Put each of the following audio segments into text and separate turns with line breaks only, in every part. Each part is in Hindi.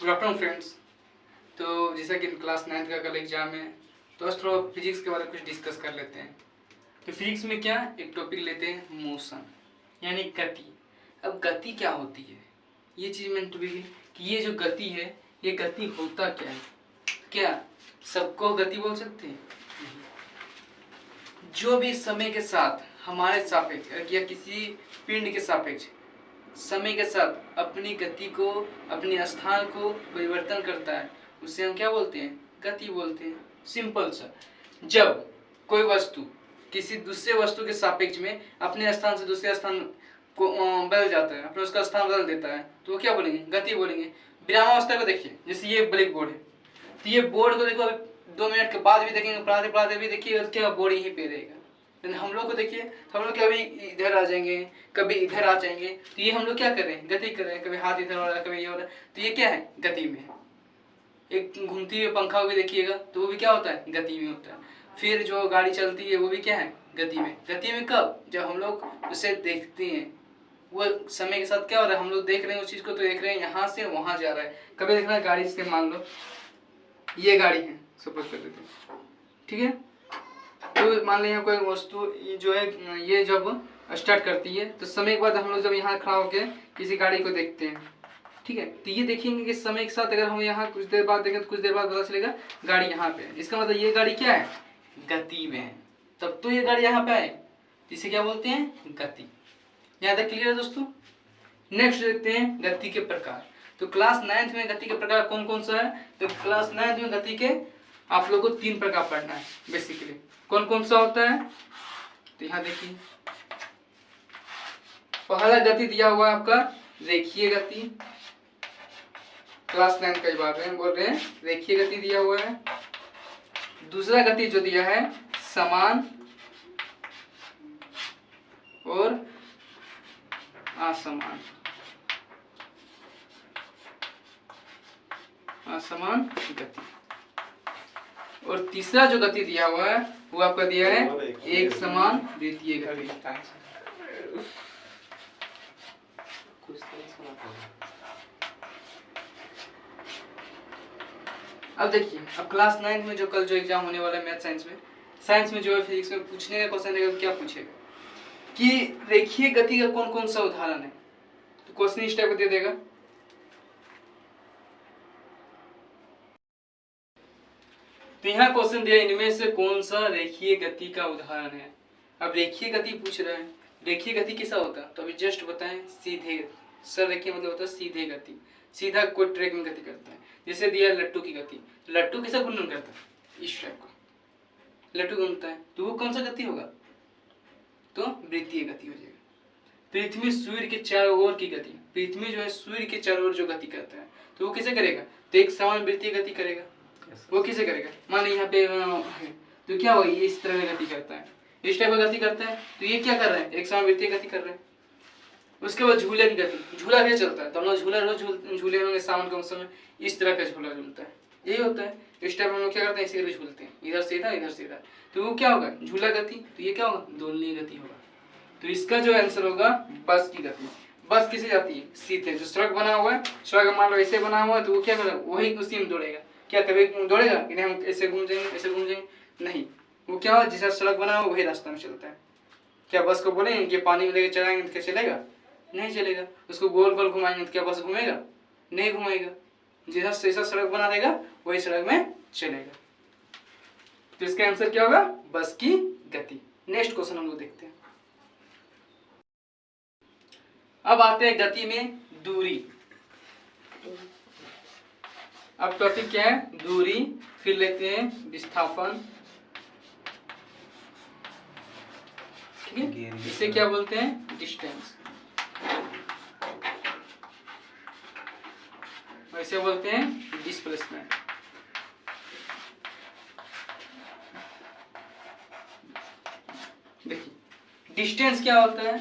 Good afternoon friends. तो जैसा कि क्लास 9 का कल एग्जाम है, तो आज थोड़ा फिजिक्स के बारे में कुछ डिस्कस कर लेते हैं। तो फिजिक्स में क्या एक टॉपिक लेते हैं, मोशन यानी गति। अब गति क्या होती है, ये चीज़ मैंने टॉपिक कि ये जो गति है, ये गति होता क्या है। क्या सबको गति बोल सकते हैं? जो भी समय के साथ हमारे सापेक्ष या किसी पिंड के सापेक्ष समय के साथ अपनी गति को, अपने स्थान को परिवर्तन करता है, उसे हम क्या बोलते हैं? गति बोलते हैं। सिंपल सा, जब कोई वस्तु किसी दूसरे वस्तु के सापेक्ष में अपने स्थान से दूसरे स्थान को बदल जाता है, अपने उसका स्थान बदल देता है, तो वो क्या बोलेंगे? गति बोलेंगे। विरामावस्था को देखिए, जैसे ये ब्लैक बोर्ड है, तो ये बोर्ड को देखो, 2 मिनट के बाद भी देखेंगे, पढ़ाते पढ़ाते भी देखिए, क्या बोर्ड यहीं पे रहेगा। हम लोग को देखिए, तो हम लोग कभी इधर आ जाएंगे, कभी इधर आ जाएंगे, तो ये हम लोग क्या कर रहे हैं? गति कर रहे हैं। कभी हाथ इधर हो रहा है, कभी ये हो रहा है, तो ये क्या है? गति में है। एक घूमती हुई पंखा भी देखिएगा, तो वो भी क्या होता है? गति में होता है। फिर जो गाड़ी चलती है, वो भी क्या है? गति में। गति में कब? जब हम लोग उसे देखते हैं। वो समय के साथ क्या हो रहा है? हम लोग देख रहे हैं उस चीज को, तो देख रहे हैं यहाँ से वहां जा रहा है। कभी देखना गाड़ी से, मान लो ये गाड़ी है, सपोज कर लेते हैं, ठीक है। तो मान लिया कोई वस्तु जो है, ये जब स्टार्ट करती है, तो समय के बाद हम लोग जब यहाँ खड़ा होकर किसी गाड़ी को देखते हैं, ठीक है, तो ये देखेंगे कि समय के साथ अगर हम यहाँ कुछ देर बाद देखें, तो कुछ देर बाद पता चलेगा गाड़ी यहाँ पे है। इसका मतलब ये गाड़ी क्या है? गति में है। तब तो ये गाड़ी यहाँ पे है, इसे क्या बोलते हैं? गति। यहाँ तक क्लियर है दोस्तों? नेक्स्ट देखते हैं गति के प्रकार। तो क्लास 9th में गति के प्रकार कौन कौन सा है? तो क्लास 9th में गति के आप लोगों को 3 प्रकार पढ़ना है बेसिकली। कौन कौन सा होता है? तो यहाँ देखिए, पहला गति दिया हुआ है आपका रेखीय गति। क्लास 9 का बात है, बोल रहे हैं रेखीय गति दिया हुआ है। दूसरा गति जो दिया है समान और असमान, असमान गति। और तीसरा जो गति दिया हुआ है वो आपका दिया है एक समान द्वितीय गति। अब देखिए, अब क्लास 9 में जो कल जो एग्जाम होने वाला है मैथ साइंस में जो है फिजिक्स में पूछने का क्वेश्चन रहेगा, क्या पूछेगा कि रेखीय गति का कौन कौन सा उदाहरण है। तो क्वेश्चन इस टाइप का दे देगा, तो यहाँ क्वेश्चन दिया इनमें से कौन सा रेखीय गति का उदाहरण है। अब रेखीय गति पूछ रहा है, रेखीय गति कैसा होता है? तो अभी जस्ट बताएं, सीधे सर रेखीय मतलब होता है सीधे गति, सीधा कोई ट्रैक में गति करता है। जैसे दिया लट्टू की गति, लट्टू कैसा घूर्णन करता है? इस टाइप का लट्टू घूमता है, तो वो कौन सा गति होगा? तो वृत्तीय गति हो जाएगा। पृथ्वी सूर्य के चारों ओर की गति, पृथ्वी जो है सूर्य के चारों ओर जो गति करता है, तो वो कैसे करेगा? तो एक समान वृत्तीय गति करेगा। वो कैसे करेगा? मान ली यहाँ पे तो क्या होगा? ये इस तरह गति करता है, इस टाइप का गति करता है, तो ये क्या कर रहा है? एक समान वृत्तीय गति कर रहा है। उसके बाद झूले की गति, झूला क्या चलता है? तो हम लोग झूला रोज झूले होंगे सावन के मौसम में, इस तरह का झूला झूलता है, यही होता है। इस टाइप हम लोग क्या करते हैं? इसी तरह झूलते हैं, इधर से इधर, इधर से इधर, तो वो क्या होगा? झूला गति। तो ये क्या होगा? दोलनीय गति होगा। तो इसका जो आंसर होगा बस की गति। बस किसे जाती है? सीधे। जो सड़क बना हुआ है, सड़क मान लो ऐसे बना हुआ है, तो वो क्या करेगा? वही उसी में दौड़ेगा। क्या कभी दौड़ेगा कि नहीं हम ऐसे घूम जाएंगे, ऐसे घूम जाएंगे? नहीं, वो क्या हो, जैसा सड़क बना हुआ वही रास्ता में चलता है। क्या बस को बोलेंगे कि पानी में लेकर चलाएंगे तो क्या चलेगा? नहीं चलेगा। उसको गोल गोल घुमाएंगे तो क्या बस घूमेगा? नहीं घुमाएगा। जैसा सड़क बना देगा वही सड़क में चलेगा। तो इसका आंसर क्या होगा? बस की गति। नेक्स्ट क्वेश्चन हम लोग देखते हैं। अब आते हैं गति में दूरी। अब टॉपिक क्या है? दूरी। फिर लेते हैं विस्थापन, ठीक है, इसे क्या बोलते हैं? डिस्टेंस। इसे बोलते हैं डिस्प्लेसमेंट। देखिए डिस्टेंस क्या होता है?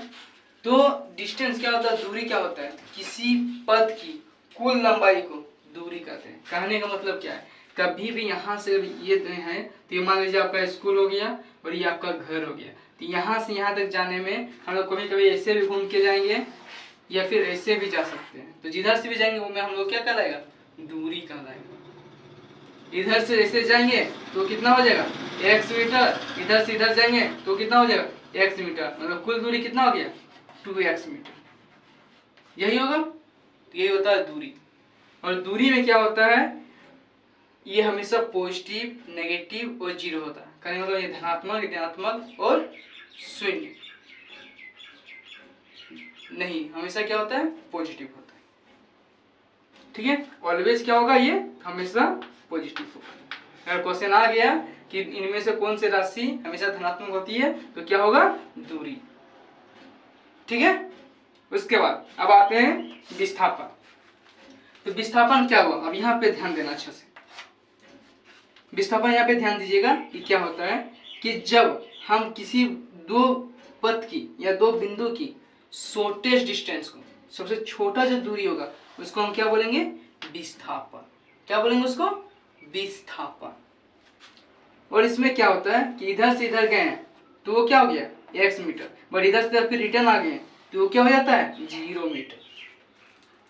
तो डिस्टेंस क्या होता है? दूरी क्या होता है? किसी पथ की कुल लंबाई को दूरी कहते हैं। कहने का मतलब क्या है? कभी भी यहाँ से ये है, तो ये मान लीजिए आपका स्कूल हो गया और ये आपका घर हो गया, तो यहाँ से यहाँ तक जाने में हम लोग कभी कभी ऐसे भी घूम के जाएंगे या फिर ऐसे भी जा सकते हैं। तो जिधर से भी जाएंगे वो में हम लोग क्या कहलाएगा? दूरी कहलाएगा। इधर से ऐसे जाएंगे तो कितना हो जाएगा x मीटर, इधर से इधर जाएंगे तो कितना हो जाएगा x मीटर, मतलब कुल दूरी कितना हो गया 2x मीटर। यही होगा, तो यही होता है दूरी। और दूरी में क्या होता है, ये हमेशा पॉजिटिव, नेगेटिव और जीरो होता है। कहने मतलब ये धनात्मक, ऋणात्मक और शून्य नहीं, हमेशा क्या होता है पॉजिटिव होता है। ठीक है, ऑलवेज क्या होगा, ये हमेशा पॉजिटिव होगा। अगर क्वेश्चन आ गया कि इनमें से कौन सी राशि हमेशा धनात्मक होती है तो क्या होगा दूरी। ठीक है, उसके बाद अब आते हैं विस्थापन। तो विस्थापन क्या हुआ, अब यहाँ पे ध्यान देना अच्छा से। विस्थापन यहाँ पे ध्यान दीजिएगा कि क्या होता है कि जब हम किसी दो पथ की या दो बिंदु की शॉर्टेस्ट डिस्टेंस को, सबसे छोटा जो दूरी होगा उसको हम क्या बोलेंगे विस्थापन। क्या बोलेंगे उसको विस्थापन। और इसमें क्या होता है कि इधर से इधर गए हैं तो वो क्या हो गया x मीटर, बट इधर से फिर रिटर्न आ गए तो वो क्या हो जाता है 0 मीटर।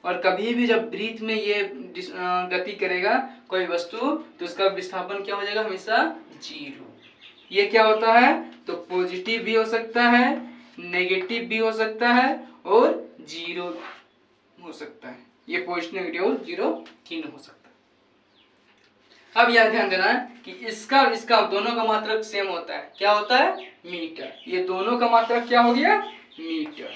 और कभी भी जब वृत्त में ये गति करेगा कोई वस्तु तो उसका विस्थापन क्या हो जाएगा हमेशा 0। ये क्या होता है, तो पॉजिटिव भी हो सकता है, नेगेटिव भी हो सकता है और 0 हो सकता है। ये पॉजिटिव, नेगेटिव और 0 तीनों हो सकता है। अब यह ध्यान देना है कि इसका दोनों का मात्रक सेम होता है। क्या होता है मीटर। ये दोनों का मात्रक क्या हो गया मीटर।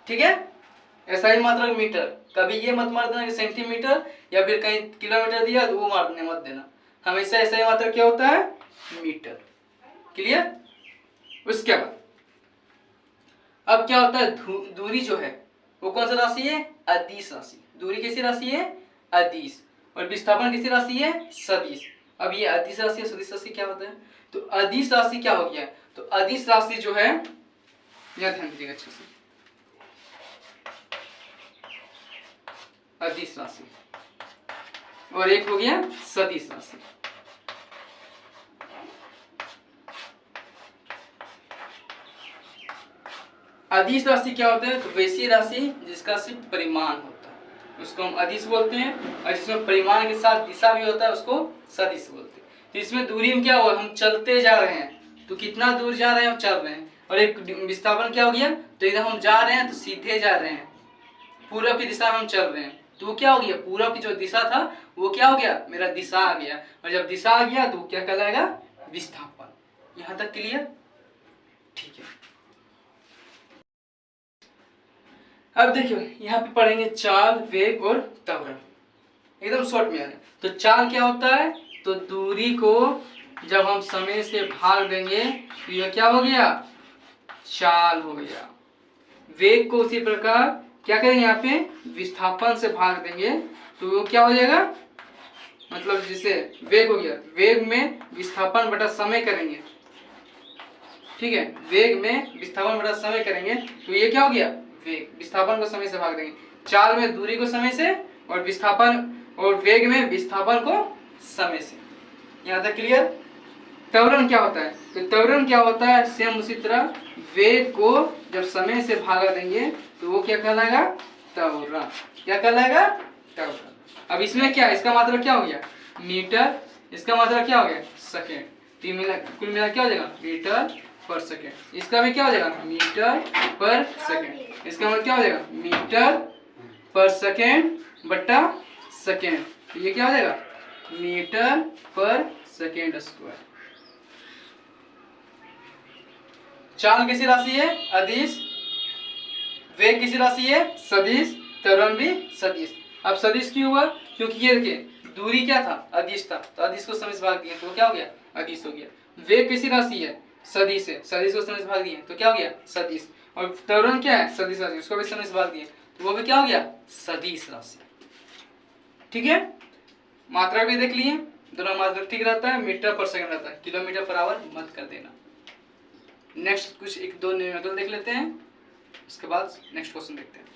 ठीक है, ऐसा ही मात्रक मीटर। कभी ये मत मार देना कि सेंटीमीटर या फिर कहीं किलोमीटर दिया तो वो मारने मत देना, हमेशा ऐसा ही मात्रक क्या होता है मीटर। क्लियर। उसके बाद अब क्या होता है, दूरी जो है वो कौन सा राशि है अदिश राशि। दूरी कैसी राशि है अदिश, और विस्थापन कैसी राशि है सदिश। अब ये अदिश राशि और सदिश राशि क्या होता है, तो अदिश राशि क्या हो गया, तो अदिश राशि जो है यह ध्यान दीजिएगा अच्छे से, अदिश राशि और एक हो गया सदिश राशि। अदिश राशि क्या होता है, तो वैसी राशि जिसका सिर्फ परिमाण होता है उसको हम अदिश बोलते हैं, और जिसमें परिमाण के साथ दिशा भी होता है उसको सदिश बोलते हैं। तो इसमें दूरी में क्या हुआ, हम चलते जा रहे हैं तो कितना दूर जा रहे हैं हम चल रहे हैं, और एक विस्थापन क्या हो गया, तो इधर हम जा रहे हैं तो सीधे जा रहे हैं, पूरब की दिशा में हम चल रहे हैं तो वो क्या हो गया, पूरब की जो दिशा था वो क्या हो गया मेरा दिशा आ गया, और जब दिशा आ गया तो क्या कहलाएगा विस्थापन। यहां तक क्लियर। ठीक है, अब देखियो यहाँ पे पढ़ेंगे चाल, वेग और त्वरण, एकदम शॉर्ट में आने। तो चाल क्या होता है, तो दूरी को जब हम समय से भाग देंगे तो यह क्या हो गया चाल हो गया। वेग को उसी प्रकार क्या करेंगे, यहाँ पे विस्थापन से भाग देंगे तो वो क्या हो जाएगा, मतलब जिसे वेग हो गया, वेग में विस्थापन बटा समय करेंगे। ठीक है, वेग में विस्थापन बटा समय करेंगे तो ये क्या हो गया वेग, विस्थापन को समय से भाग देंगे। चाल में दूरी को समय से, और विस्थापन और वेग में विस्थापन को समय से। यहाँ तक क्लियर। त्वरण क्या होता है, तो त्वरण क्या होता है, सेम उसी तरह वेग को जब समय से भागा देंगे तो वो क्या कहलाएगा त्वरण। क्या कहलाएगा त्वरण। अब इसमें क्या, इसका मात्रा क्या हो गया मीटर, इसका मात्रा क्या हो गया सेकेंड, तीन मिला कुल मिला क्या हो जाएगा मीटर पर सेकेंड। इसका भी क्या हो जाएगा मीटर पर सेकेंड, इसका मतलब क्या हो जाएगा मीटर पर सेकेंड बटा सेकेंड, तो ये क्या हो जाएगा मीटर पर सेकेंड स्क्वायर। चाल किसी राशि है अदिश, वेग किसी राशि है सदिश, त्वरण भी सदिश। अब सदिश क्यों हुआ, क्योंकि ये देखिए दूरी क्या था अदिश था, तो अदिश को समय से भाग दिया तो क्या हो गया अदिश हो गया। वेग किसी राशि है सदिश है, सदिश को समय से भाग दिए तो क्या हो गया सदिश, और त्वरण क्या है सदिश राशि, उसको भी समय से भाग दिए तो वो भी क्या हो गया सदिश राशि। ठीक है, मात्रा भी देख लिए, दोनों मात्रा ठीक रहता है, मीटर पर सेकंड रहता है, किलोमीटर पर आवर मत कर देना। नेक्स्ट कुछ एक दो न्यूमेरिकल देख लेते हैं, उसके बाद नेक्स्ट क्वेश्चन देखते हैं।